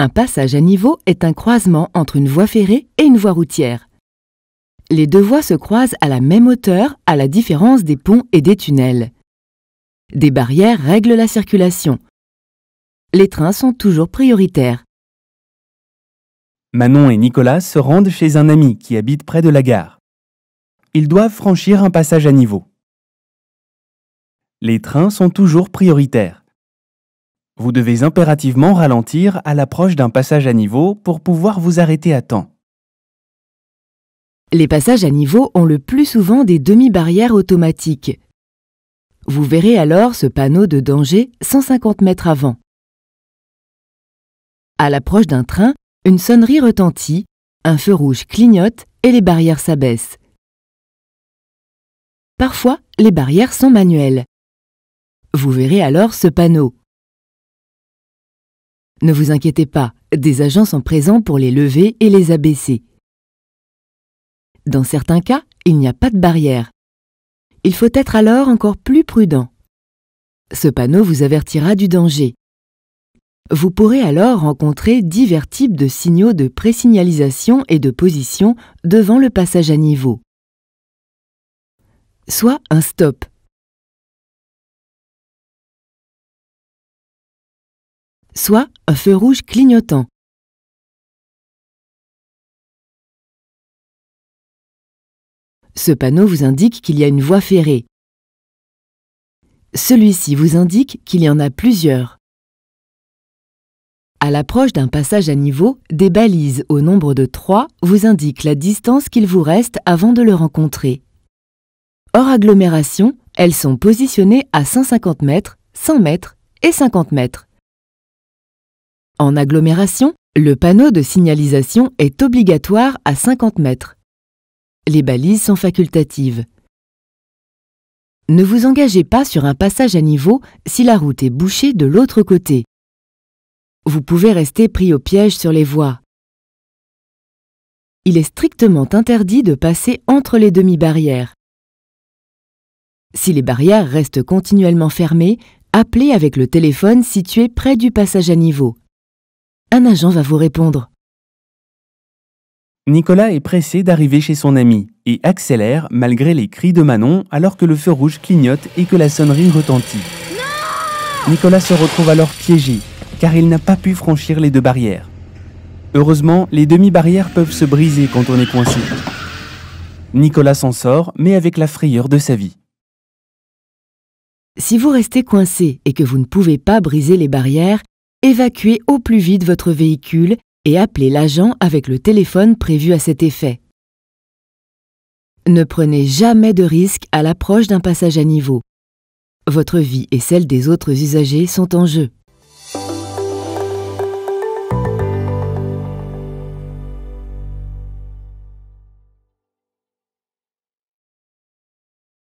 Un passage à niveau est un croisement entre une voie ferrée et une voie routière. Les deux voies se croisent à la même hauteur, à la différence des ponts et des tunnels. Des barrières règlent la circulation. Les trains sont toujours prioritaires. Manon et Nicolas se rendent chez un ami qui habite près de la gare. Ils doivent franchir un passage à niveau. Les trains sont toujours prioritaires. Vous devez impérativement ralentir à l'approche d'un passage à niveau pour pouvoir vous arrêter à temps. Les passages à niveau ont le plus souvent des demi-barrières automatiques. Vous verrez alors ce panneau de danger 150 mètres avant. À l'approche d'un train, une sonnerie retentit, un feu rouge clignote et les barrières s'abaissent. Parfois, les barrières sont manuelles. Vous verrez alors ce panneau. Ne vous inquiétez pas, des agents sont présents pour les lever et les abaisser. Dans certains cas, il n'y a pas de barrière. Il faut être alors encore plus prudent. Ce panneau vous avertira du danger. Vous pourrez alors rencontrer divers types de signaux de présignalisation et de position devant le passage à niveau. Soit un stop. Soit un feu rouge clignotant. Ce panneau vous indique qu'il y a une voie ferrée. Celui-ci vous indique qu'il y en a plusieurs. À l'approche d'un passage à niveau, des balises au nombre de 3 vous indiquent la distance qu'il vous reste avant de le rencontrer. Hors agglomération, elles sont positionnées à 150 mètres, 100 mètres et 50 mètres. En agglomération, le panneau de signalisation est obligatoire à 50 mètres. Les balises sont facultatives. Ne vous engagez pas sur un passage à niveau si la route est bouchée de l'autre côté. Vous pouvez rester pris au piège sur les voies. Il est strictement interdit de passer entre les demi-barrières. Si les barrières restent continuellement fermées, appelez avec le téléphone situé près du passage à niveau. Un agent va vous répondre. Nicolas est pressé d'arriver chez son ami et accélère malgré les cris de Manon alors que le feu rouge clignote et que la sonnerie retentit. Nicolas se retrouve alors piégé car il n'a pas pu franchir les deux barrières. Heureusement, les demi-barrières peuvent se briser quand on est coincé. Nicolas s'en sort, mais avec la frayeur de sa vie. Si vous restez coincé et que vous ne pouvez pas briser les barrières, évacuez au plus vite votre véhicule et appelez l'agent avec le téléphone prévu à cet effet. Ne prenez jamais de risque à l'approche d'un passage à niveau. Votre vie et celle des autres usagers sont en jeu.